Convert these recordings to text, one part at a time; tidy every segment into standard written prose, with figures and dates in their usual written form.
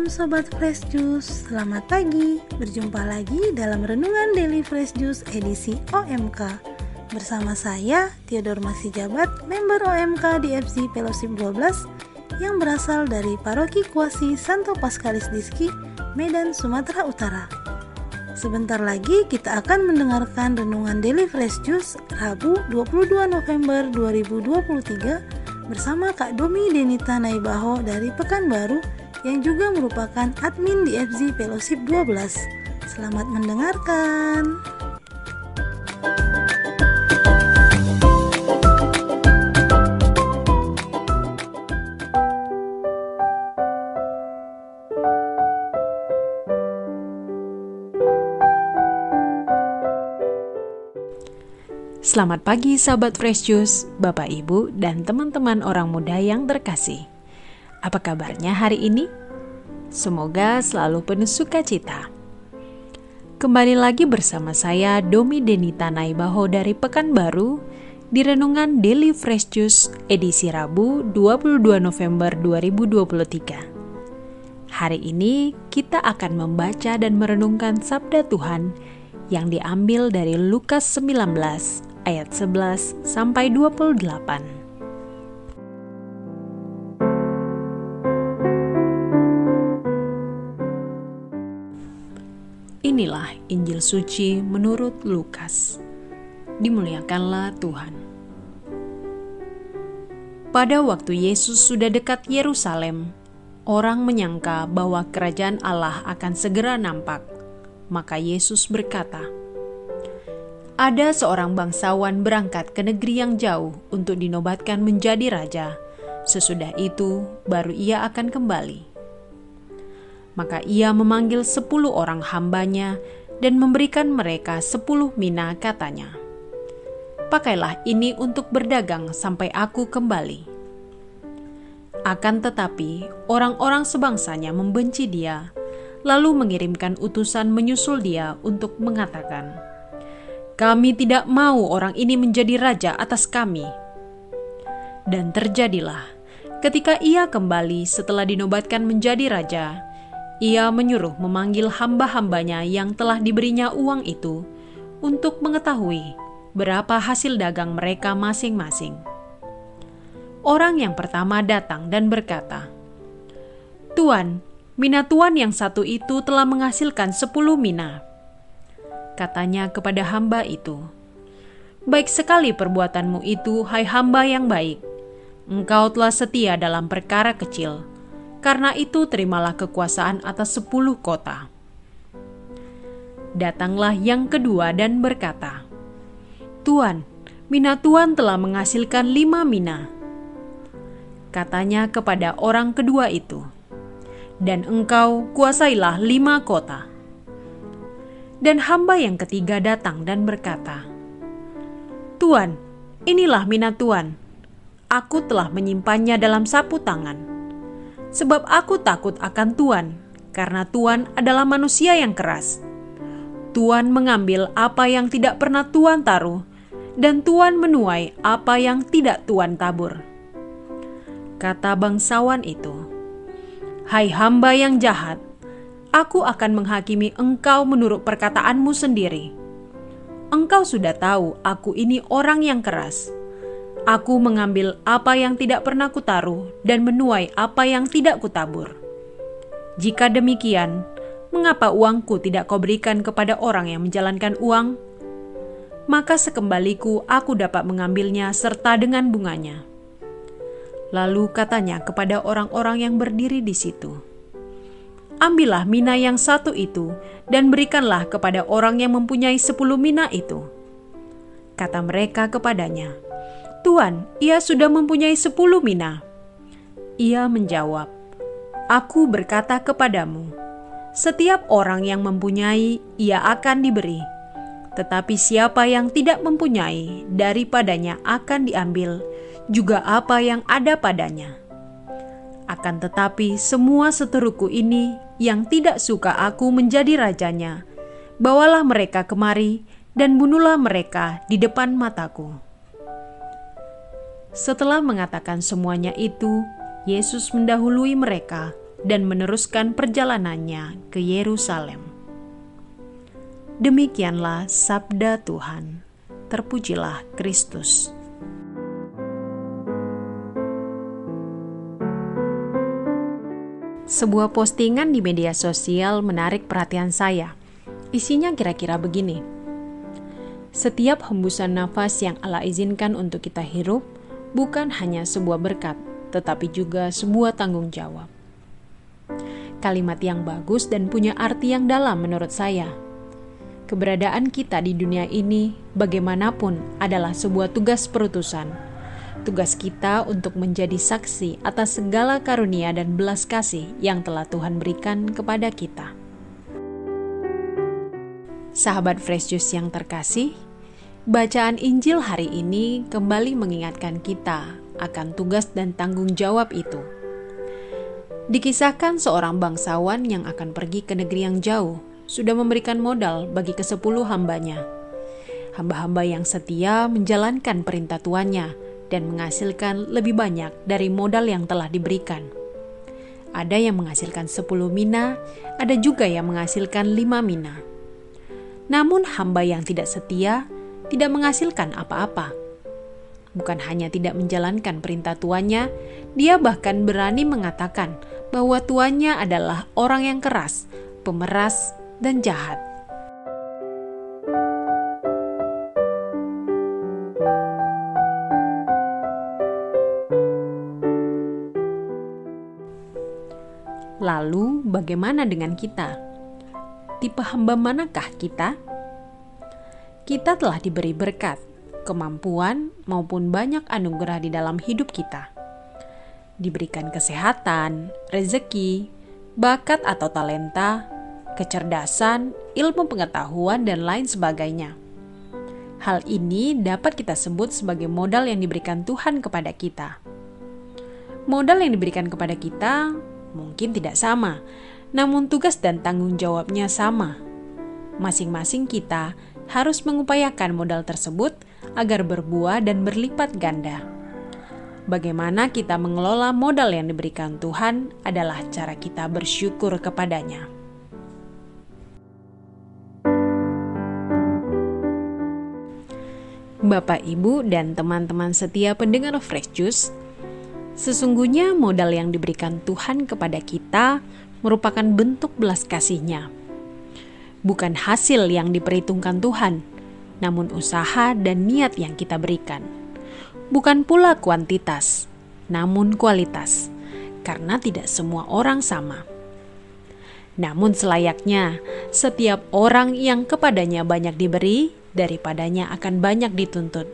Sobat Fresh Juice, selamat pagi. Berjumpa lagi dalam Renungan Daily Fresh Juice edisi OMK. Bersama saya, Theodore Masijabat, member OMK di FC Fellowship 12 yang berasal dari Paroki Kuasi Santo Paskalis Diski, Medan, Sumatera Utara. Sebentar lagi kita akan mendengarkan Renungan Daily Fresh Juice Rabu 22 November 2023 bersama Kak Domi Denita Naibaho dari Pekanbaru yang juga merupakan admin di FZ Fellowship 12. Selamat mendengarkan. Selamat pagi sahabat Fresh Juice, Bapak Ibu dan teman-teman orang muda yang terkasih. Apa kabarnya hari ini? Semoga selalu penuh sukacita. Kembali lagi bersama saya Domi Denita Naibaho dari Pekanbaru di Renungan Daily Fresh Juice edisi Rabu 22 November 2023. Hari ini kita akan membaca dan merenungkan sabda Tuhan yang diambil dari Lukas 19 ayat 11 sampai 28. Inilah Injil suci menurut Lukas. Dimuliakanlah Tuhan. Pada waktu Yesus sudah dekat Yerusalem, orang menyangka bahwa kerajaan Allah akan segera nampak. Maka Yesus berkata, "Ada seorang bangsawan berangkat ke negeri yang jauh untuk dinobatkan menjadi raja. Sesudah itu baru ia akan kembali. Maka ia memanggil 10 orang hambanya dan memberikan mereka 10 mina, katanya, 'Pakailah ini untuk berdagang sampai aku kembali.' Akan tetapi orang-orang sebangsanya membenci dia, lalu mengirimkan utusan menyusul dia untuk mengatakan, 'Kami tidak mau orang ini menjadi raja atas kami.' Dan terjadilah, ketika ia kembali setelah dinobatkan menjadi raja, ia menyuruh memanggil hamba-hambanya yang telah diberinya uang itu untuk mengetahui berapa hasil dagang mereka masing-masing. Orang yang pertama datang dan berkata, 'Tuan, mina tuan yang satu itu telah menghasilkan 10 mina.' Katanya kepada hamba itu, 'Baik sekali perbuatanmu itu, hai hamba yang baik. Engkau telah setia dalam perkara kecil. Karena itu terimalah kekuasaan atas 10 kota.' Datanglah yang kedua dan berkata, 'Tuan, mina tuan telah menghasilkan 5 mina.' Katanya kepada orang kedua itu, 'Dan engkau kuasailah 5 kota.' Dan hamba yang ketiga datang dan berkata, 'Tuan, inilah mina tuan. Aku telah menyimpannya dalam sapu tangan. Sebab aku takut akan Tuan, karena Tuan adalah manusia yang keras. Tuan mengambil apa yang tidak pernah Tuan taruh, dan Tuan menuai apa yang tidak Tuan tabur.' Kata bangsawan itu, 'Hai hamba yang jahat, aku akan menghakimi engkau menurut perkataanmu sendiri. Engkau sudah tahu aku ini orang yang keras. Aku mengambil apa yang tidak pernah kutaruh dan menuai apa yang tidak kutabur. Jika demikian, mengapa uangku tidak kau berikan kepada orang yang menjalankan uang? Maka sekembaliku aku dapat mengambilnya serta dengan bunganya.' Lalu katanya kepada orang-orang yang berdiri di situ, 'Ambillah mina yang satu itu dan berikanlah kepada orang yang mempunyai 10 mina itu.' Kata mereka kepadanya, 'Tuan, ia sudah mempunyai 10 mina.' Ia menjawab, 'Aku berkata kepadamu, setiap orang yang mempunyai, ia akan diberi. Tetapi siapa yang tidak mempunyai, daripadanya akan diambil juga apa yang ada padanya. Akan tetapi semua seteruku ini yang tidak suka aku menjadi rajanya, bawalah mereka kemari dan bunuhlah mereka di depan mataku.' Setelah mengatakan semuanya itu, Yesus mendahului mereka dan meneruskan perjalanannya ke Yerusalem. Demikianlah sabda Tuhan. Terpujilah Kristus. Sebuah postingan di media sosial menarik perhatian saya. Isinya kira-kira begini. Setiap hembusan nafas yang Allah izinkan untuk kita hirup bukan hanya sebuah berkat, tetapi juga sebuah tanggung jawab. Kalimat yang bagus dan punya arti yang dalam menurut saya. Keberadaan kita di dunia ini bagaimanapun adalah sebuah tugas perutusan. Tugas kita untuk menjadi saksi atas segala karunia dan belas kasih yang telah Tuhan berikan kepada kita. Sahabat Fresh Juice yang terkasih, bacaan Injil hari ini kembali mengingatkan kita akan tugas dan tanggung jawab itu. Dikisahkan seorang bangsawan yang akan pergi ke negeri yang jauh, sudah memberikan modal bagi ke-10 hambanya. Hamba-hamba yang setia menjalankan perintah tuannya dan menghasilkan lebih banyak dari modal yang telah diberikan. Ada yang menghasilkan 10 mina, ada juga yang menghasilkan 5 mina. Namun hamba yang tidak setia tidak menghasilkan apa-apa. Bukan hanya tidak menjalankan perintah tuannya, dia bahkan berani mengatakan bahwa tuannya adalah orang yang keras, pemeras, dan jahat. Lalu bagaimana dengan kita? Tipe hamba manakah kita? Kita telah diberi berkat, kemampuan, maupun banyak anugerah di dalam hidup kita. Diberikan kesehatan, rezeki, bakat atau talenta, kecerdasan, ilmu pengetahuan, dan lain sebagainya. Hal ini dapat kita sebut sebagai modal yang diberikan Tuhan kepada kita. Modal yang diberikan kepada kita mungkin tidak sama, namun tugas dan tanggung jawabnya sama. Masing-masing kita harus mengupayakan modal tersebut agar berbuah dan berlipat ganda. Bagaimana kita mengelola modal yang diberikan Tuhan adalah cara kita bersyukur kepadanya. Bapak, Ibu, dan teman-teman setia pendengar Fresh Juice, sesungguhnya modal yang diberikan Tuhan kepada kita merupakan bentuk belas kasih-Nya. Bukan hasil yang diperhitungkan Tuhan, namun usaha dan niat yang kita berikan. Bukan pula kuantitas, namun kualitas, karena tidak semua orang sama. Namun selayaknya, setiap orang yang kepadanya banyak diberi, daripadanya akan banyak dituntut.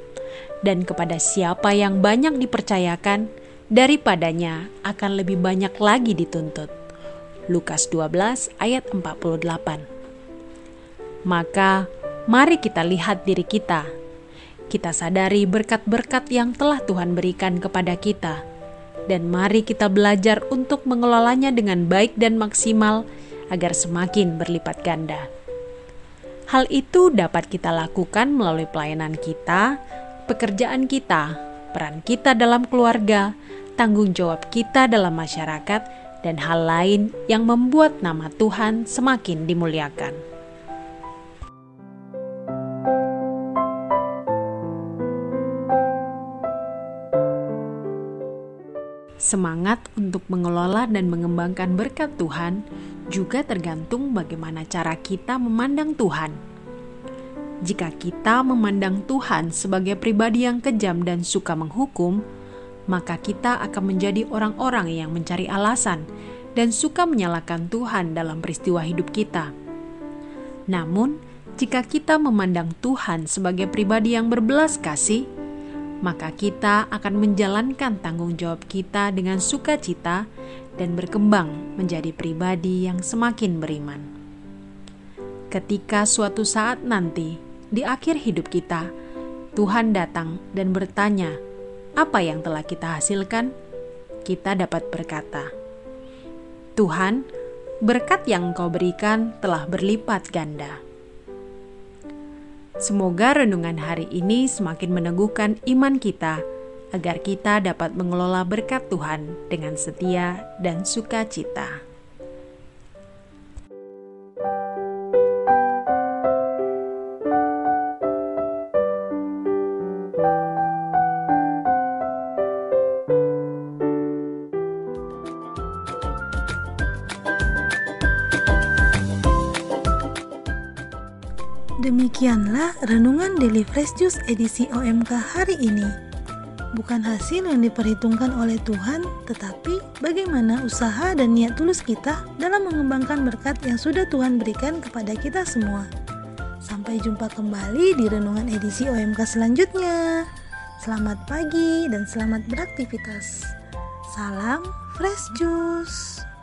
Dan kepada siapa yang banyak dipercayakan, daripadanya akan lebih banyak lagi dituntut. Lukas 12 ayat 48. Maka, mari kita lihat diri kita. Kita sadari berkat-berkat yang telah Tuhan berikan kepada kita. Dan mari kita belajar untuk mengelolanya dengan baik dan maksimal agar semakin berlipat ganda. Hal itu dapat kita lakukan melalui pelayanan kita, pekerjaan kita, peran kita dalam keluarga, tanggung jawab kita dalam masyarakat, dan hal lain yang membuat nama Tuhan semakin dimuliakan. Semangat untuk mengelola dan mengembangkan berkat Tuhan juga tergantung bagaimana cara kita memandang Tuhan. Jika kita memandang Tuhan sebagai pribadi yang kejam dan suka menghukum, maka kita akan menjadi orang-orang yang mencari alasan dan suka menyalahkan Tuhan dalam peristiwa hidup kita. Namun, jika kita memandang Tuhan sebagai pribadi yang berbelas kasih, maka kita akan menjalankan tanggung jawab kita dengan sukacita dan berkembang menjadi pribadi yang semakin beriman. Ketika suatu saat nanti, di akhir hidup kita, Tuhan datang dan bertanya, apa yang telah kita hasilkan? Kita dapat berkata, Tuhan, berkat yang Engkau berikan telah berlipat ganda. Semoga renungan hari ini semakin meneguhkan iman kita agar kita dapat mengelola berkat Tuhan dengan setia dan sukacita. Demikianlah renungan Daily Fresh Juice edisi OMK hari ini. Bukan hasil yang diperhitungkan oleh Tuhan, tetapi bagaimana usaha dan niat tulus kita dalam mengembangkan berkat yang sudah Tuhan berikan kepada kita semua. Sampai jumpa kembali di renungan edisi OMK selanjutnya. Selamat pagi dan selamat beraktivitas. Salam Fresh Juice.